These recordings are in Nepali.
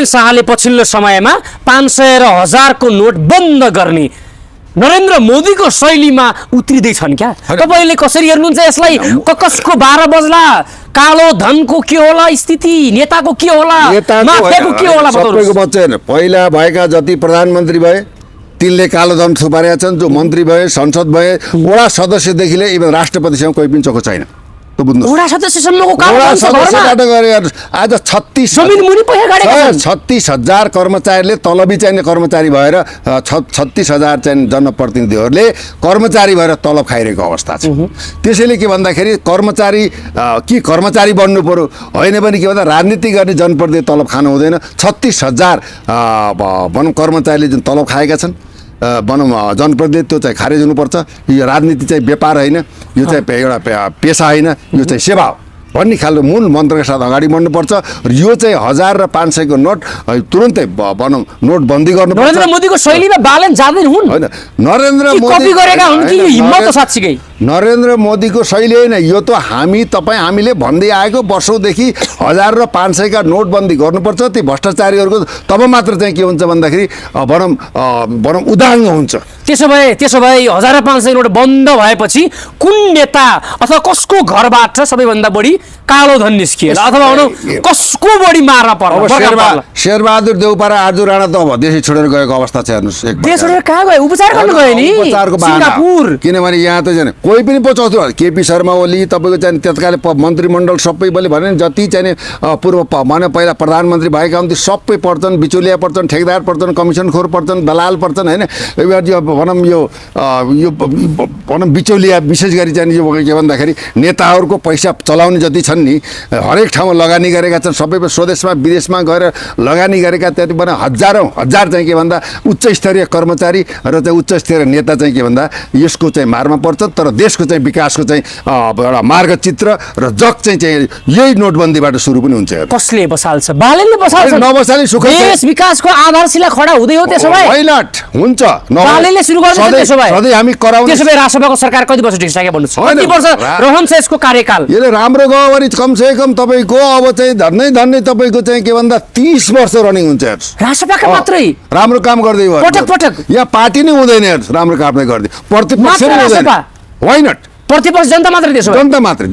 बालेन शाहले पछिल्लो समयमा 500 र 1000 को नोट बन्द गर्ने नरेन्द्र मोदीको शैलीमा उत्रिँदैछन् क्या? तपाईले कसरी हेर्नुहुन्छ यसलाई? कसको 12 बज्ला? कालो धनको के होला स्थिति? नेताको के होला? माफियाको के होला? सबैको बच्चन पहिला भएका जति प्रधानमन्त्री भए तिनले कालो धन थुपारेका छन्। जो मन्त्री भए, संसद भए, वडा सदस्यदेखि लिएर इभन राष्ट्रपतिसँग कोही पनि चोखो छैन। वडा सदस्यसम्मको आज 36,000 कर्मचारीले तलबी चाहिने कर्मचारी भएर 36,000 चाहिँ जनप्रतिनिधिहरूले कर्मचारी भएर तलब खाइरहेको अवस्था छ। त्यसैले के भन्दाखेरि कर्मचारी बन्नु पर्यो, होइन भने के भन्दा राजनीति गर्ने जनप्रतिनिधि तलब खानु हुँदैन। 36,000 भनौँ कर्मचारीले जुन तलब खाएका छन् भनौँ जनप्रतिनिधि, त्यो चाहिँ खारेज हुनुपर्छ। यो राजनीति चाहिँ व्यापार होइन, यो चाहिँ एउटा पेसा होइन, यो चाहिँ सेवा हो भन्ने खालको मूल मन्त्रका साथ अगाडि बढ्नुपर्छ। र यो चाहिँ 1000 र 500 को नोट तुरुन्तै भनौँ नोटबन्दी गर्नु। नरेन्द्र मोदीको शैलीमा बालेन जाँदैन हुन् होइन? नरेन्द्र मोदी कपी गरेका हुन् कि यो हिम्मत हो साच्चीकै? नरेन्द्र मोदीको शैली होइन यो त। हामीले भन्दै आएको वर्षौँदेखि 1000 र 500 का नोटबन्दी गर्नुपर्छ। ती भ्रष्टाचारीहरूको तब मात्र चाहिँ के हुन्छ भन्दाखेरि भनौँ उदाङ्ग हुन्छ। त्यसो भए 1000 र 500 नोट बन्द भएपछि कुन नेता अथवा कसको घरबाट सबैभन्दा बढी कालो धन निस्किएला अथवा भनौँ कसको बढी मार्न पर्यो? शेरबहादुर देउपा र आर्जु राणा त अब देश छोडेर गएको अवस्था छ। हेर्नुहोस्, देश छोडेर कहाँ गए? उपचार गर्नु गए नि सिङ्गापुर। किनभने यहाँ त कोही पनि पचाउँथ्यो। केपी शर्मा ओली तपाईँको चाहिँ तत्काल मन्त्रीमण्डल सबैले भने जति चाहिँ पूर्व पहिला प्रधानमन्त्री भएका हुन् ती सबै पर्छन्, बिचौलिया पर्छन्, ठेकदार पर्छन्, कमिसनखोर पर्छन्, दलाल पर्छन्, होइन? भनौँ यो भनौँ बिचौलिया विशेष गरी चाहिँ यो के भन्दाखेरि नेताहरूको पैसा चलाउने जति छन् नि हरेक ठाउँमा लगानी गरेका छन्। सबै स्वदेशमा विदेशमा गएर लगानी गरेका त्यति भने हजार चाहिँ के भन्दा उच्च स्तरीय कर्मचारी र चाहिँ उच्च स्तरीय नेता चाहिँ के भन्दा यसको चाहिँ मारमा पर्छ। तर देशको चाहिँ विकासको चाहिँ एउटा मार्गचित्र र जग चाहिँ यही नोटबन्दीबाट सुरु पनि हुन्छ। कसले बसाल्छ? बालेनले बसाल्छ। नबसाली सुख देश विकासको आधारशिला खडा हुँदै हो। त्यसो भए व्हाई नट हुन्छ। बालेनले सुरु गर्छ। त्यसो भए हामी कराउने। त्यसो भए राष्ट्रसभाको सरकार कति वर्ष टिक्छ भन्नु? कति वर्ष रहन्छ यसको कार्यकाल? यसले राम्रो गयो भने कमसेकम तपाईँको अब चाहिँ धन्नै तपाईँको चाहिँ के भन्दा 30 वर्ष रनिङ हुन्छ। राष्ट्रसभाका मात्रै राम्रो काम गर्दै भयो। पटक यहाँ पार्टी नै हुँदैन। राम्रो काम नै गर्दै प्रतिपक्ष नै हुँदैन। Why not? प्रतिपक्ष जनता मात्रै त्यसो? जनता मात्रै।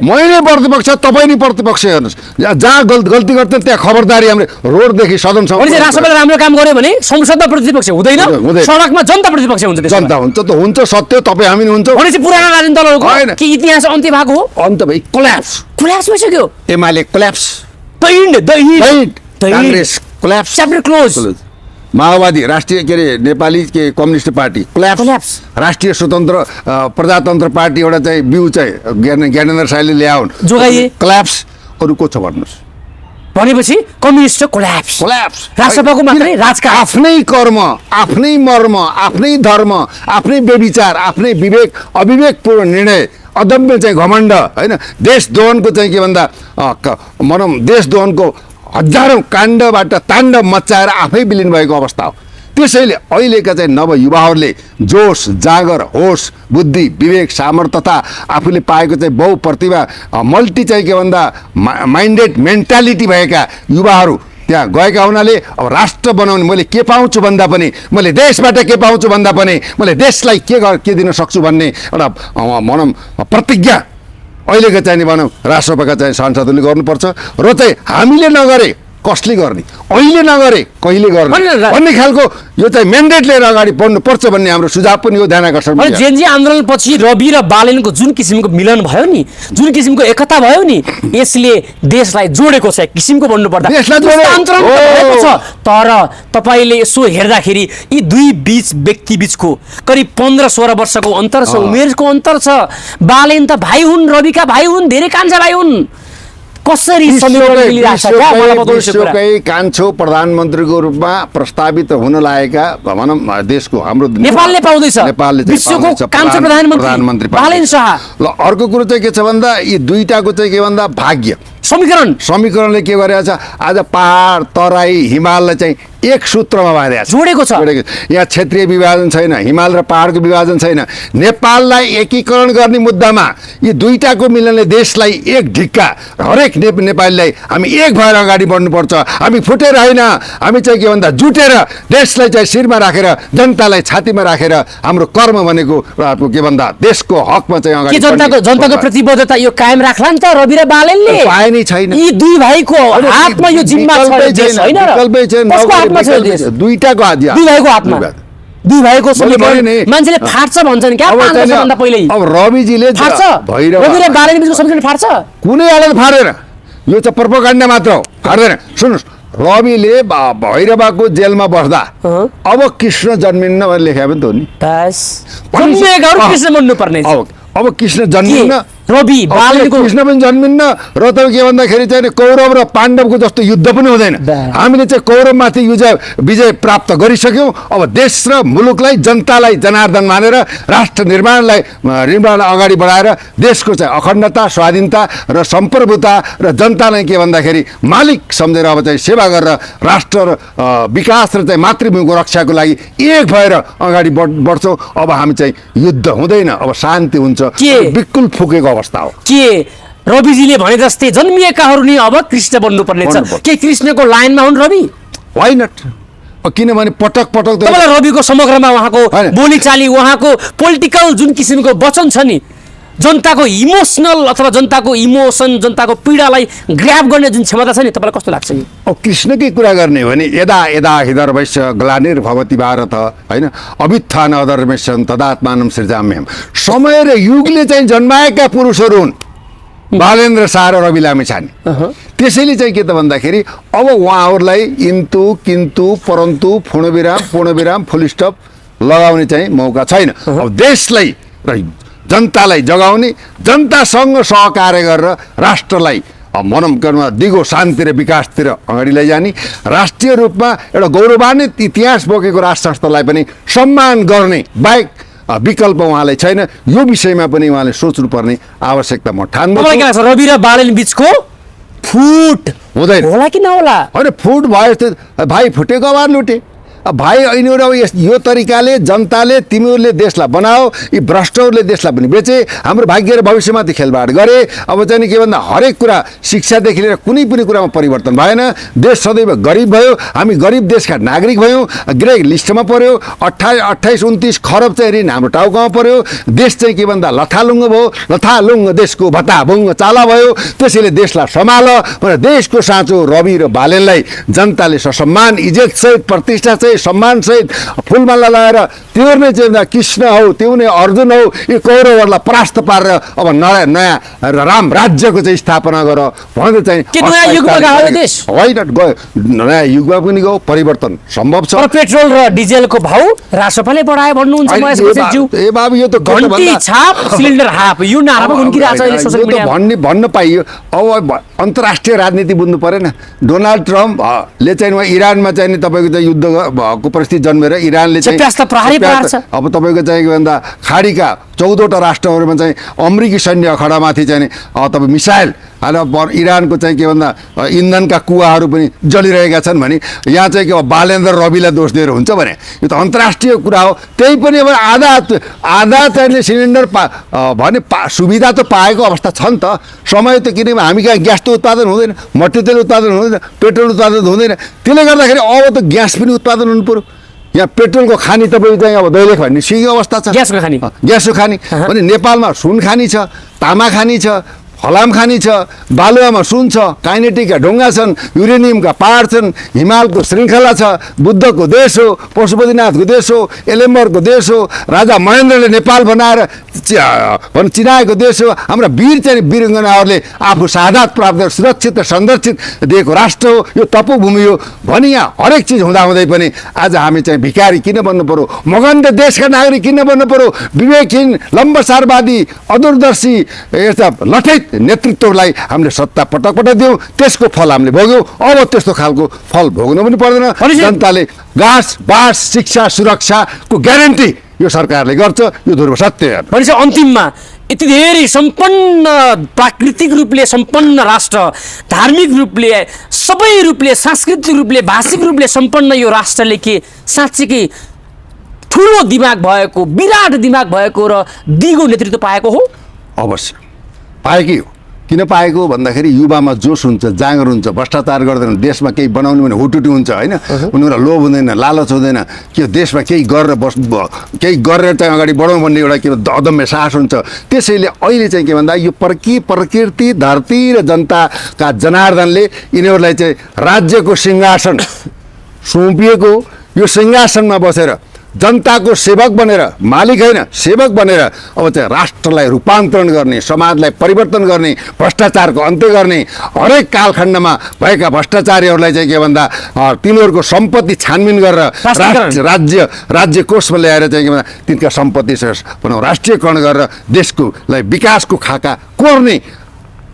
मैले प्रतिपक्ष, तपाईँ नि प्रतिपक्ष। हेर्नुहोस्, जहाँ गल्ती गर्छन् त्यहाँ खबरदारी। हामीले रोडदेखि सदनसम्म राष्ट्रपतिले राम्रो काम गर्यो भने संसदमा प्रतिपक्ष हुँदैन, सडकमा जनता प्रतिपक्ष हुन्छ। जनता हुन्छ त हुन्छ, सत्य। तपाईँ हामी हुन्छ भनेपछि पुराना राजनीतिक दलहरूको के इतिहास अन्त्य भएको हो? अन्त भाइ कोल्याप्स भइसक्यो। Emale collapse, Congress collapse, chapter close. माओवादी राष्ट्रिय के अरे नेपाली के कम्युनिस्ट पार्टी कोल्याप्स। राष्ट्रिय स्वतन्त्र प्रजातन्त्र पार्टी एउटा चाहिँ बिउ चाहिँ ज्ञानेन्द्र साईले ल्याउन् जोगाइए कोल्याप्स। अरू को छ भन्नुहोस्? भनेपछि कम्युनिस्ट कोल्याप्स। राष्ट्रसभाको मात्रै राजकाज। आफ्नै कर्म, आफ्नै मर्म, आफ्नै धर्म, आफ्नै व्यभिचार, आफ्नै विवेक अविवेकपूर्ण निर्णय, अदम्य चाहिँ घमण्ड, होइन? देशद्रोहको चाहिँ के भन्दा भनौँ देशद्रोहको हजारौँ काण्डबाट ताण्डव मच्चाएर आफै विलिन भएको अवस्था हो। त्यसैले अहिलेका चाहिँ नवयुवाहरूले जोस, जागर, होस, बुद्धि, विवेक, सामर्थ्य तथा आफूले पाएको चाहिँ बहुप्रतिभा मल्टी चाहिँ के भन्दा माइन्डेड मेन्टालिटी भएका युवाहरू त्यहाँ गएका हुनाले अब राष्ट्र बनाउने मैले के पाउँछु भन्दा पनि, मैले देशबाट के पाउँछु भन्दा पनि, मैले देशलाई के दिन सक्छु भन्ने एउटा भनौँ प्रतिज्ञा अहिलेको चाहिँ भनौँ राष्ट्रसभाका चाहिँ सांसदहरूले गर्नुपर्छ। र चाहिँ हामीले नगरे कसले गर्ने, अहिले नगरे कहिले गर्ने भन्ने खालको यो चाहिँ म्यान्डेट लिएर अगाडि बढ्नुपर्छ भन्ने हाम्रो सुझाव पनि हो, ध्यान आकर्षण। जेएनजी आन्दोलनपछि रवि र बालेनको जुन किसिमको मिलन भयो नि, जुन किसिमको एकता भयो नि, यसले देशलाई जोडेको छ। एक किसिमको भन्नुपर्दा तर तपाईँले यसो हेर्दाखेरि यी दुई व्यक्ति बीचको करिब 15-16 वर्षको अन्तर छ, उमेरको अन्तर छ। बालेन त भाइ हुन्, रविका भाइ हुन्, धेरै कान्छा भाइ हुन्। कसरी विश्वकै कान्छो प्रधानमन्त्रीको रूपमा प्रस्तावित हुन लागेका भनौँ देशको हाम्रो नेपालले पाउँदैछ। विश्वको कान्छो प्रधानमन्त्री बालेन शाह। ल अर्को कुरो चाहिँ के छ भन्दा यी दुईटाको चाहिँ के भन्दा भाग्य समीकरणले के गरेको छ आज पहाड तराई हिमाललाई चाहिँ एक सूत्रमा बाँधेको छ, जोडेको छ। यहाँ क्षेत्रीय विभाजन छैन, हिमाल र पहाडको विभाजन छैन। नेपाललाई एकीकरण गर्ने मुद्दामा यी दुईटाको मिलनले देशलाई एक ढिक्का, हरेक नेपालीलाई हामी एक भएर अगाडि बढ्नुपर्छ। हामी फुटेर होइन, हामी चाहिँ के भन्दा जुटेर देशलाई चाहिँ शिरमा राखेर, जनतालाई छातीमा राखेर हाम्रो कर्म भनेको के भन्दा देशको हकमा चाहिँ अगाडि जनताको प्रतिबद्धता यो कायम राख्ला नि त रवि र बालेनले। पाए नै छैन। यी दुई भाइको हातमा यो जिम्मा छ, हैन र? कसको हातमा छ यो देश? दुईटाको हात, दुई भाइको हातमा। दुई भाइको समीकरण मान्छेले फाट्छ भन्छन् क्या 5 वर्षभन्दा पहिल्यै। अब रविजीले फाट्छ, रवि र बालेन बिचको समीकरण फाट्छ? कुनै हालत फाटेन, यो चाहिँ प्रोपोगन्डा मात्र हो, फाट्दैन। सुन्नुहोस्, रविले भैरवाको जेलमा बस्दा अब कृष्ण जन्मिन्न भनेर लेखायो पनि त हो नि। कृष्ण बन्नु पर्ने। अब कृष्ण जन्मिन्न, रवि बालेनको कृष्ण पनि जन्मिन्न र त के भन्दाखेरि चाहिँ कौरव र पाण्डवको जस्तो युद्ध पनि हुँदैन। हामीले चाहिँ कौरवमाथि विजय प्राप्त गरिसक्यौँ। अब देश र मुलुकलाई, जनतालाई जनार्दन मानेर राष्ट्र निर्माणलाई अगाडि बढाएर देशको चाहिँ अखण्डता, स्वाधीनता र सम्प्रभुता र जनतालाई के भन्दाखेरि मालिक सम्झेर अब चाहिँ सेवा गरेर राष्ट्र र विकास र चाहिँ मातृभूमिको रक्षाको लागि एक भएर अगाडि बढ्छौँ। अब हामी चाहिँ युद्ध हुँदैन, अब शान्ति हुन्छ। बिल्कुल फुकेको अवस्था हो। के रविजीले भने जस्तै जन्मिएकाहरू नि अब कृष्ण बन्नुपर्ने छ? के कृष्णको लाइनमा हुन् रवि? Why not? किनभने पटक तपाईँलाई रविको समग्रमा उहाँको बोलीचाली, उहाँको पोलिटिकल जुन किसिमको वचन छ नि, जनताको इमोसनल अथवा जनताको इमोसन, जनताको पीडालाई ग्र्याब गर्ने जुन क्षमता छ नि, तपाईँलाई कस्तो लाग्छ? अब कृष्णकै कुरा गर्ने हो भने यदा यदा हिदर्वैश्य ग्लानिर्भवति भारत, होइन, अभ्युत्थान अधर्मेश्यं तदात्मानं सृजाम्यहम्। समय र युगले चाहिँ जन्माएका पुरुषहरू हुन् बालेन्द्र शाह र रवि लामिछाने। त्यसैले चाहिँ के त भन्दाखेरि अब उहाँहरूलाई इन्तु किन्तु परन्तु पूर्णविराम फुल स्टप लगाउने चाहिँ मौका छैन। अब देशलाई र जनतालाई जगाउने, जनतासँग सहकार्य गरेर राष्ट्रलाई भनौँ दिगो शान्ति र विकासतिर अगाडि लैजाने, राष्ट्रिय रूपमा एउटा गौरवान्वित इतिहास बोकेको राष्ट्र संस्थालाई पनि सम्मान गर्ने बाहेक विकल्प उहाँलाई छैन। यो विषयमा पनि उहाँले सोच्नुपर्ने आवश्यकता म ठान्छु। रवि र बालेन बिचको फुट हुँदैन होला कि नहोला? होइन, फुट भयो जस्तो भाइ फुटेको आवाज लुटे। अब भाइ ऐनीहरू अब यो तरिकाले जनताले तिमीहरूले देशलाई बनाओ, यी भ्रष्टहरूले देशलाई पनि बेचे, हाम्रो भाग्य र भविष्यमाथि खेलबाड गरे। अब चाहिँ के भन्दा हरेक कुरा, शिक्षादेखि लिएर कुनै पनि कुरामा परिवर्तन भएन। देश सदैव गरिब भयो, हामी गरिब देशका नागरिक भयौँ, ग्रे लिस्टमा पर्यो। 28-29 खरब चाहिँ ऋण हाम्रो टाउकामा पर्यो। देश चाहिँ के भन्दा लथालुङ्ग भयो, लथालुङ्ग देशको भत्ताभुङ्ग चाला भयो। त्यसैले देशलाई सम्हाल भनेर देशको साँचो रवि र बालेनलाई जनताले ससम्मान, इज्जतसहित, प्रतिष्ठासहित, सम्मानसहित फुलमाला लगाएर त्यो नै चाहिँ कृष्ण हौ, त्यो नै अर्जुन हौ, यो कौरवहरूलाई परास्त पारेर अब नयाँ राम राज्यको चाहिँ स्थापना गर भनेर चाहिँ नयाँ युगमा पनि गयो। परिवर्तन सम्भव छ। पेट्रोल र डिजेलको भाउ राष्ट्रपतिले बढायो भन्नुहुन्छ ए बाबु, यो त सिलिन्डर हाफ यो नारामा गुन्किरहेछ अहिले सोशल मिडियामा भन्न पाइयो। अब अन्तर्राष्ट्रिय राजनीति बुझ्नु परेन। डोनाल्ड ट्रम्पले चाहिँ इरानमा चाहिँ तपाईँको चाहिँ युद्ध को परिस्थिति जन्मेर इरानले चाहिँ अब तपाईँको चाहिँ के भन्दा खाडीका 14वटा राष्ट्रहरूमा चाहिँ अमेरिकी सैन्य अखाडामाथि चाहिँ तपाईँ मिसाइल इरानको चाहिँ के भन्दा इन्धनका कुवाहरू पनि जलिरहेका छन् भने यहाँ चाहिँ के बालेन्द्र रविलाई दोष दिएर हुन्छ भने यो त अन्तर्राष्ट्रिय कुरा हो। त्यही पनि अब आधा चाहिँ सिलिन्डर भने सुविधा त पाएको अवस्था छ नि त। समय त किनभने हामी कहाँ ग्यास त उत्पादन हुँदैन, मट्टी तेल उत्पादन हुँदैन, पेट्रोल उत्पादन हुँदैन। त्यसले गर्दाखेरि अब त ग्यास पनि उत्पादन हुनु पऱ्यो। यहाँ पेट्रोलको खानी तपाईँ चाहिँ अब दैलेख भन्ने सिकेको अवस्था छ। ग्यासको खानी भने नेपालमा सुन खानी छ, तामा खानी छ, फलाम खानी छ, बालुवामा सुन छ, काइनेटिकका ढुङ्गा छन्, युरेनियमका पहाड छन्, हिमालको श्रृङ्खला छ, बुद्धको देश हो, पशुपतिनाथको देश हो, एलेम्बरको देश हो, राजा महेन्द्रले नेपाल बनाएर चिनाएको देश हो। हाम्रा वीर चाहिँ वीरङ्गनाहरूले आफू शहादत प्राप्त सुरक्षित र संरक्षित दिएको राष्ट्र हो। यो तपोभूमि हो भने यहाँ हरेक चिज हुँदाहुँदै पनि आज हामी चाहिँ भिखारी किन बन्नु पर्यो? मगन्त देशका नागरिक किन बन्नु पर्यो? विवेकहीन, लम्बसारवादी, अदूरदर्शी यस्ता लठैत नेतृत्वलाई हामीले सत्ता पटक पटक दियौँ, त्यसको फल हामीले भोग्यौँ। अब त्यस्तो खालको फल भोग्नु पनि पर्दैन। जनताले घाँस बाँस शिक्षा सुरक्षाको ग्यारेन्टी यो सरकारले गर्छ। यो ध्रुव सत्य। भनेपछि अन्तिममा यति धेरै सम्पन्न प्राकृतिक रूपले सम्पन्न राष्ट्र, धार्मिक रूपले, सबै रूपले, सांस्कृतिक रूपले, भाषिक रूपले सम्पन्न यो राष्ट्रले के साँच्चीकै ठुलो दिमाग भएको, विराट दिमाग भएको र दिगो नेतृत्व पाएको हो? अवश्य पाएकै हो। किन पाएको भन्दाखेरि युवामा जोस हुन्छ, जाँगर हुन्छ, भ्रष्टाचार गर्दैन, देशमा केही बनाउने भने हुटुटी हुन्छ होइन, उनीहरूलाई लोभ हुँदैन, लालच हुँदैन, के देशमा केही गरेर केही गरेर चाहिँ अगाडि बढाउँ भन्ने एउटा के अदम्य साहस हुन्छ। त्यसैले अहिले चाहिँ के भन्दा यो प्रकृति, धरती र जनताका जनार्दनले यिनीहरूलाई चाहिँ राज्यको सिंहासन सुम्पिएको, यो सिंहासनमा बसेर जनताको सेवक बनेर, मालिक होइन सेवक बनेर अब चाहिँ राष्ट्रलाई रूपान्तरण गर्ने, समाजलाई परिवर्तन गर्ने, भ्रष्टाचारको अन्त्य गर्ने, हरेक कालखण्डमा भएका भ्रष्टाचारीहरूलाई चाहिँ के भन्दा तिनीहरूको सम्पत्ति छानबिन गरेर राज्य कोषमा ल्याएर चाहिँ के भन्दा तिनका सम्पत्ति भनौँ राष्ट्रियकरण गरेर देशकोलाई विकासको खाका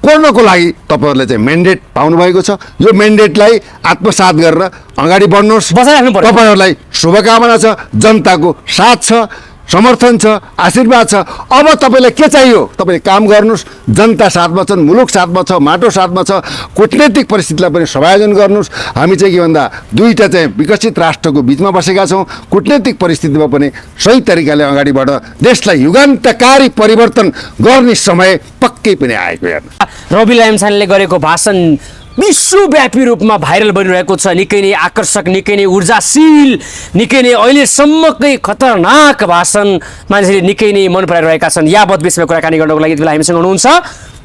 कोर्नको लागि तपाईँहरूले चाहिँ मेन्डेट पाउनुभएको छ। यो मेन्डेटलाई आत्मसात गरेर अगाडि बढ्नुहोस्। तपाईँहरूलाई शुभकामना छ, जनताको साथ छ, समर्थन छ, आशीर्वाद छ। अब तपाईँलाई के चाहियो? तपाईँले काम गर्नुहोस्, जनता साथमा छन्, मुलुक साथमा छ, माटो साथमा छ, कूटनैतिक परिस्थितिलाई पनि समायोजन गर्नुहोस्। हामी चाहिँ के भन्दा दुईवटा चाहिँ विकसित राष्ट्रको बिचमा बसेका छौँ, कूटनैतिक परिस्थितिमा पनि सही तरिकाले अगाडि बढेर देशलाई युगान्तकारी परिवर्तन गर्ने समय पक्कै पनि आएको हेर्नु। रवि लामिछानेले गरेको भाषण विश्वव्यापी रूपमा भाइरल बनिरहेको छ। निकै नै आकर्षक, निकै नै ऊर्जाशील, निकै नै अहिलेसम्मकै खतरनाक भाषण मान्छेले निकै नै मन पराइरहेका छन्। यावत विषयमा कुराकानी गर्नको लागि बेला हामीसँग हुनुहुन्छ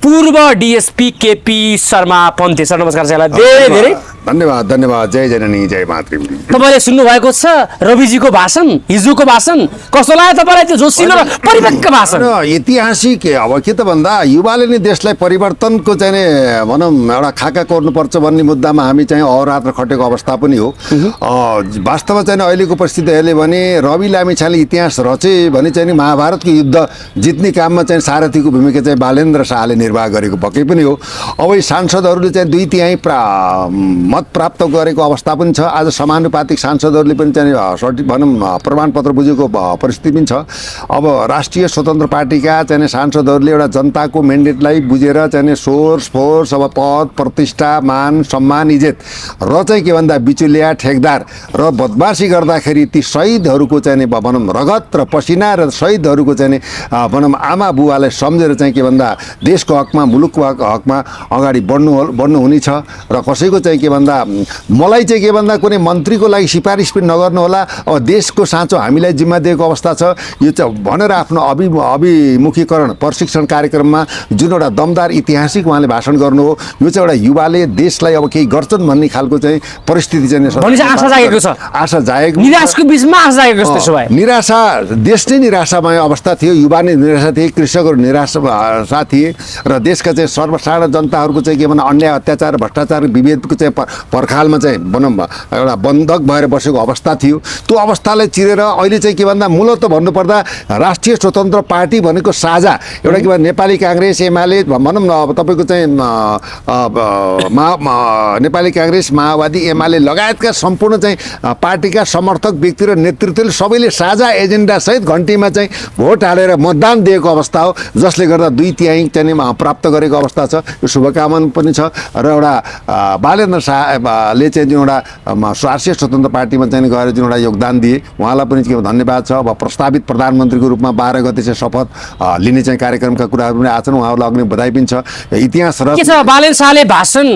पूर्व डिएसपी केपी शर्मा पन्थे। सर नमस्कार, धेरै धेरै धन्यवाद। जय जननी, जय मातृभूमि। तपाईँले सुन्नु भएको छ रविजीको भाषण, हिजोको भाषण कस्तो लाग्यो तपाईँलाई? त्यो जोसिलो र परिपक्व भाषण ऐतिहासिक। अब के त भन्दा युवाले नै देशलाई परिवर्तनको चाहिँ नि भनौँ एउटा खाका कोर्नुपर्छ भन्ने मुद्दामा हामी चाहिँ अहोरात्र खटेको अवस्था पनि हो। वास्तवमा चाहिँ अहिलेको परिस्थिति हेर्यो भने रवि लामिछानेले इतिहास रचे भने चाहिँ महाभारतको युद्ध जित्ने काममा चाहिँ सारथीको भूमिका चाहिँ बालेन्द्र शाहले निर्वाह गरेको पक्कै पनि हो। अब यी सांसदहरूले चाहिँ 2/3 मत प्राप्त गरेको अवस्था पनि छ। आज समानुपातिक सांसदहरूले पनि चाहिँ सठिक भनौँ प्रमाणपत्र बुझेको परिस्थिति पनि छ। अब राष्ट्रिय स्वतन्त्र पार्टीका चाहिँ सांसदहरूले एउटा जनताको मेन्डेटलाई बुझेर चाहिँ सोर्स फोर्स अब पद प्रतिष्ठा मान सम्मान इज्जत र चाहिँ के भन्दा बिचुलिया ठेकदार र बदमासी गर्दाखेरि ती शहीदहरूको चाहिँ भनौँ रगत र पसिना र शहीदहरूको चाहिँ भनौँ आमा बुवालाई सम्झेर चाहिँ के भन्दा देशको हकमा मुलुकको हकमा अगाडि बढ्नु हुनेछ। र कसैको चाहिँ के भन्दा मलाई चाहिँ के भन्दा कुनै मन्त्रीको लागि सिफारिस पनि नगर्नु होला। अब देशको साँचो हामीलाई जिम्मा दिएको अवस्था छ यो चाहिँ भनेर आफ्नो अभिमुखीकरण प्रशिक्षण कार्यक्रममा जुन एउटा दमदार ऐतिहासिक उहाँले भाषण गर्नु हो, यो चाहिँ एउटा युवाले देशलाई अब केही गर्छन् भन्ने खालको चाहिँ परिस्थिति चाहिँ आशा जागेको छ। आशा जागेको, निराशाको बिचमा आशा जागेको जस्तो भयो। निराशा, देश नै निराशामय अवस्था थियो, युवा नै निराशा थिए, कृषकहरू निराशा थिए र देशका चाहिँ सर्वसाधारण जनताहरूको चाहिँ के भन्दा अन्याय अत्याचार भ्रष्टाचार विभेदको चाहिँ पर्खालमा चाहिँ भनौँ एउटा बन्धक भएर बसेको अवस्था थियो। त्यो अवस्थालाई चिरेर अहिले चाहिँ के भन्दा मूलत भन्नुपर्दा राष्ट्रिय स्वतन्त्र पार्टी भनेको साझा एउटा के भन्दा नेपाली काङ्ग्रेस एमाले भनौँ न अब तपाईँको चाहिँ नेपाली काङ्ग्रेस माओवादी एमाले लगायतका सम्पूर्ण चाहिँ पार्टीका समर्थक व्यक्ति र नेतृत्वले सबैले साझा एजेन्डासहित घन्टीमा चाहिँ भोट हालेर मतदान दिएको अवस्था हो, जसले गर्दा 2/3 चाहिँ प्राप्त गरेको अवस्था छ। यो शुभकामना पनि छ। र एउटा बालेन्द्र शाहले चाहिँ जुन एउटा राष्ट्रिय स्वतन्त्र पार्टीमा चाहिँ गएर जुन एउटा योगदान दिए उहाँलाई पनि के धन्यवाद छ। अब प्रस्तावित प्रधानमन्त्रीको रूपमा 12 गते चाहिँ शपथ लिने चाहिँ कार्यक्रमका कुराहरू पनि आछन्, उहाँहरूलाई अग्नि बधाई पनि छ। इतिहास र के छ बालेन्द्र शाहले भाषण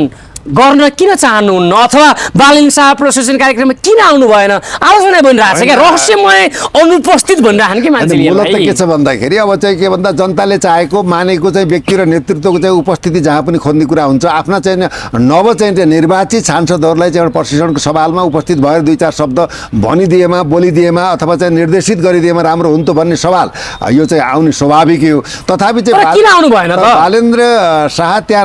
गर्न किन चाहनुहुन्न अथवा बालेन्द्र शाह प्रशासन कार्यक्रममा किन आउनु भएन? आलोचना बनिरहेको छ क्या, रहस्यमय अनुपस्थित भनिरहन् कि मान्छेले। मूलत के छ भन्दाखेरि अब चाहिँ के भन्दा जनताले चाहेको मानेको चाहिँ व्यक्ति र नेतृत्वको चाहिँ उपस्थिति जहाँ पनि खोज्ने कुरा हुन्छ। आफ्ना चाहिँ नव चाहिँ निर्वाचित सांसदहरूलाई चाहिँ एउटा प्रशिक्षणको सवालमा उपस्थित भएर 2-4 शब्द भनिदिएमा बोलिदिएमा अथवा चाहिँ निर्देशित गरिदिएमा राम्रो हुन्थ्यो भन्ने सवाल यो चाहिँ आउने स्वाभाविकै हो। तथापि चाहिँ किन आउनु भएन त? बालेन्द्र शाह त्यहाँ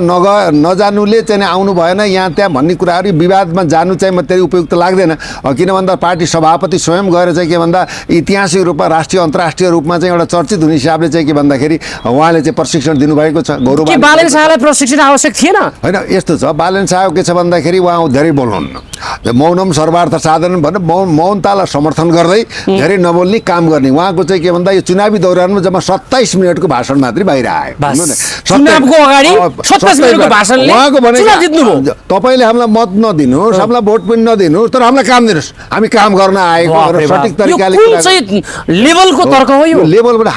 नजानुले चाहिँ आउनु भएन यहाँ त्यहाँ भन्ने कुराहरू विवादमा जानु चाहिँ म त्यति उपयुक्त लाग्दैन। किन भन्दा पार्टी सभापति स्वयं गएर चाहिँ के भन्दा ऐतिहासिक रूपमा राष्ट्रिय अन्तर्राष्ट्रिय रूपमा चाहिँ एउटा चर्चित हुने हिसाबले चाहिँ के भन्दाखेरि उहाँले चाहिँ प्रशिक्षण दिनुभएको छ। के बालेन शाहलाई प्रशिक्षण आवश्यक थिएन? होइन, यस्तो छ, बालेन शाह के छ भन्दाखेरि उहाँ धेरै बोल्नुहुन्न, मौनम सर्वार्थ साधन भनेर मौनतालाई समर्थन गर्दै धेरै नबोल्ने काम गर्ने। उहाँको चाहिँ के भन्दा यो चुनावी दौरानमा जम्मा 27 मिनटको भाषण मात्रै बाहिर आयो। चुनावको अगाडि 27 मिनटको भाषणले चुनाव जित्नुभयो। तपाईँले हामीलाई मत नदिनुहोस्, हामीलाई भोट पनि नदिनुहोस्, तर हामीलाई काम दिनुहोस्, हामी काम गर्न आएको सठिक तरिकाले। कुन चाहिँ लेभलको तर्क हो यो? लेभलबाट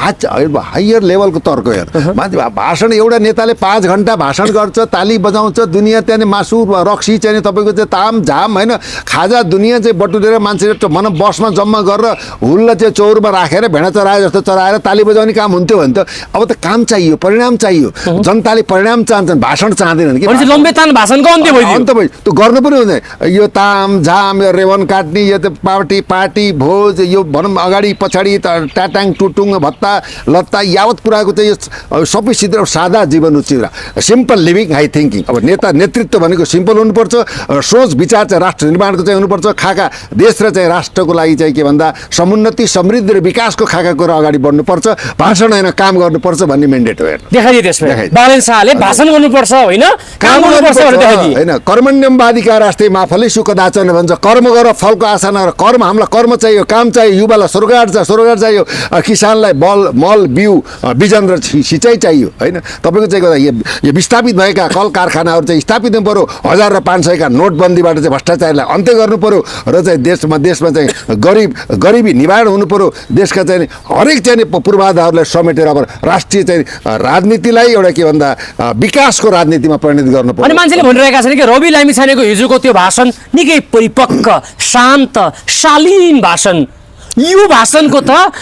हायर लेभलको तर्क हो यार। मान्छे भाषण एउटा नेताले 5 घन्टा भाषण गर्छ, ताली बजाउँछ, दुनियाँ त्यहाँदेखि मासु रक्सी चाहिँ तपाईँको चाहिँ तामझाम होइन, खाजा दुनियाँ चाहिँ बटुलेर मान्छेले भनौँ बसमा जम्मा गरेर हुल्ला चाहिँ चौरमा राखेर भेडा चराए जस्तो चराएर ताली बजाउने काम हुन्थ्यो भने त अब त काम चाहियो, परिणाम चाहियो। जनताले परिणाम चाहन्छन्, भाषण चाहँदैनन् कि। लम्बेतान भाषणको अन्त्य भयो त्यो गर्नु पनि हुँदैन। यो तामझाम, यो रेवन काट्ने, यो त पार्टी भोज, यो भनौँ अगाडि पछाडि ट्याटाङ टुटुङ भत्ता लत्ता यावत कुराको चाहिँ यो सबै सिधै सादा जीवन उचित, सिम्पल लिभिङ, हाई थिङ्किङ। अब नेतृत्व भनेको सिम्पल हुनुपर्छ, सोच विचार चाहिँ राष्ट्र निर्माणको चाहिँ हुनुपर्छ, खाका देश र चाहिँ राष्ट्रको लागि चाहिँ के भन्दा समुन्नति समृद्धि र विकासको खाका कुरा अगाडि बढ्नुपर्छ, भाषण होइन काम गर्नुपर्छ भन्ने मेन्डेट हो। देखाइदिए त्यसमा बालेन शाहले भाषण गर्नुपर्छ होइन, काम गर्नुपर्छ भनेर देखाइदिए होइन। कर्मण्यमवादिका राष्ट्रिय माफले सुखदाचन भन्छ, कर्म गर फलको आशा नगर। कर्म, हामीलाई कर्म चाहियो, काम चाहियो, युवालाई स्वर्गगाड चाहियो, किसानलाई मल बिउ बिजन र सिँचाइ चाहियो होइन। तपाईँको चाहिँ यो विस्थापित भएका कल कारखानाहरू चाहिँ स्थापित हुनु पऱ्यो, 1000 र 500 का नोटबन्दीबाट चाहिँ भ्रष्टाचारलाई अन्त्य गर्नु पऱ्यो र चाहिँ देशमा चाहिँ गरिबी निवारण हुनु पऱ्यो। देशका चाहिँ हरेक चाहिँ पूर्वाधारहरूलाई समेटेर अब राष्ट्रिय चाहिँ राजनीतिलाई एउटा के भन्दा विकासको राजनीतिमा परिणत गर्नु पर्यो। अनि मान्छेले भनिरहेका छन् कि रवि लामिछानेको हिजोको त्यो भाषण निकै परिपक्व, शान्त, शालीन भाषण। यो भाषणको त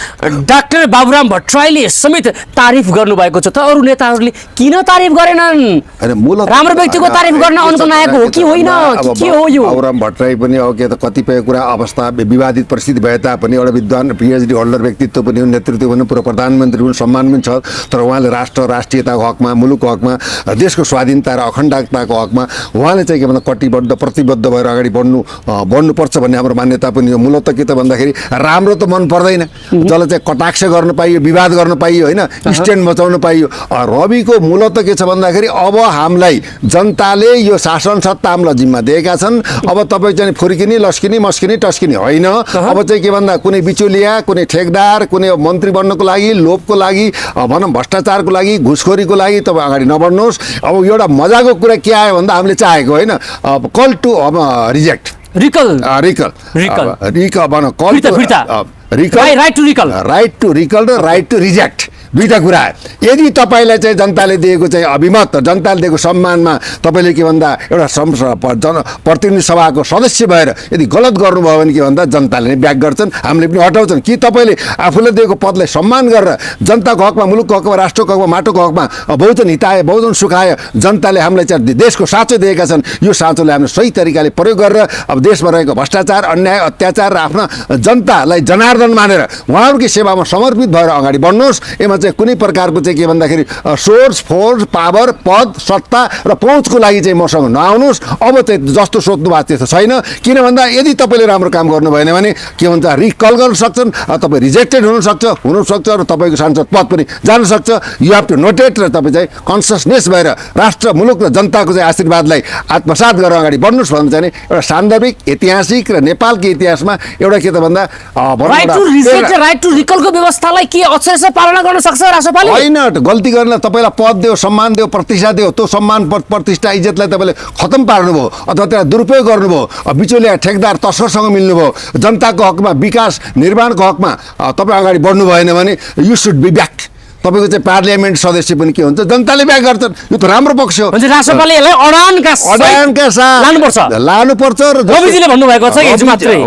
डाक्टर बाबुराम भट्टराईले समेत तारिफ गर्नुभएको छ, त अरू नेताहरूले किन तारिफ गरेनन्? राम्रो व्यक्तिको तारिफ गर्न अनुमति आएको हो कि होइन, के हो यो? बाबुराम भट्टराई पनि अब के त कतिपय कुरा अवस्था विवादित परिस्थिति भए तापनि एउटा विद्वान PhD होल्डर व्यक्तित्व पनि हुन्, नेतृत्व पनि पूर्व प्रधानमन्त्री हुन्, सम्मान पनि छ। तर उहाँले राष्ट्रियताको हकमा, मुलुकको हकमा, देशको स्वाधीनता र अखण्डताको हकमा उहाँले चाहिँ के भन्दा कटिबद्ध प्रतिबद्ध भएर अगाडि बढ्नुपर्छ भन्ने हाम्रो मान्यता पनि हो। मूलत के त भन्दाखेरि राम्रो त मन पर्दैन, जसलाई चाहिँ कटाक्ष गर्न पाइयो, विवाद गर्न पाइयो होइन, स्ट्यान्ड मचाउन पाइयो। रविको मूलत के छ भन्दाखेरि अब हामीलाई जनताले यो शासन सत्ता हामीलाई जिम्मा दिएका छन्, अब तपाईँ चाहिँ फुर्किने लस्किने मस्किने टस्किने होइन। अब चाहिँ के भन्दा कुनै बिचौलिया, कुनै ठेकदार, कुनै मन्त्री बन्नको लागि, लोभको लागि, भनौँ भ्रष्टाचारको लागि, घुसखोरीको लागि तपाईँ अगाडि नबढ्नुहोस्। अब एउटा मजाको कुरा के आयो भन्दा हामीले चाहेको होइन, call to reject, recall right to recall र राइट टु रिजेक्ट दुईटा कुरा। यदि तपाईँलाई चाहिँ जनताले दिएको चाहिँ अभिमत, जनताले दिएको सम्मानमा तपाईँले के भन्दा एउटा प्रतिनिधि सभाको सदस्य भएर यदि गलत गर्नुभयो भने के भन्दा जनताले नै ब्याक गर्छन्, हामीले पनि हटाउँछन्। कि तपाईँले आफूले दिएको पदलाई सम्मान गरेर जनताको हकमा, मुलुकको हकमा, राष्ट्रको हकमा, माटोको हकमा बहुजन हिताय, बहुजन सुखाय जनताले हामीलाई चाहिँ देशको साँचो दिएका छन्, यो साँचोलाई हामीले सही तरिकाले प्रयोग गरेर अब देशमा रहेको भ्रष्टाचार, अन्याय, अत्याचार र आफ्ना जनतालाई जनार्दन मानेर उहाँहरूकै सेवामा समर्पित भएर अगाडि बढ्नुहोस्। यसमा चाहिँ कुनै प्रकारको चाहिँ के भन्दाखेरि सोर्स, फोर्स, पावर, पद, सत्ता र पहुँचको लागि चाहिँ मसँग नआउनुहोस्। अब चाहिँ जस्तो सोध्नु भएको त्यस्तो छैन। किन भन्दा यदि तपाईँले राम्रो काम गर्नु भएन भने के भन्छ रिकल गर्न सक्छन्, तपाईँ रिजेक्टेड हुनसक्छ र तपाईँको सांसद पद पनि जान सक्छ। यु हेभ टु नोटेट र तपाईँ चाहिँ कन्सियसनेस भएर राष्ट्र, मुलुक र जनताको चाहिँ आशीर्वादलाई आत्मसात गरेर अगाडि बढ्नुहोस् भन्नु चाहिँ एउटा सान्दर्भिक, ऐतिहासिक र नेपालको इतिहासमा एउटा के त भन्दा राइट टु रिकलको व्यवस्थालाई के अक्षरशः पालना गर्न सक्छ राष्ट्रपालले? होइन, गल्ती गर्न तपाईँलाई पद दियो, सम्मान दियो, प्रतिष्ठा दियो, त्यो सम्मान प्रतिष्ठा इज्जतलाई तपाईँले खतम पार्नुभयो अथवा त्यसलाई दुरुपयोग गर्नुभयो, बिचौलिया ठेकदार तस्करसँग मिल्नुभयो, जनताको हकमा, विकास निर्माणको हकमा तपाईँ अगाडि बढ्नु भएन भने यु सुड बी ब्याक। तपाईँको चाहिँ पार्लियामेन्ट सदस्य पनि के हुन्छ, जनताले ब्याक गर्छन्। यो त राम्रो पक्ष हो। राष्ट्रपालले यसलाई अडानका साथ लानुपर्छ। र रविजीले भन्नुभएको छ कि हिजो मात्रै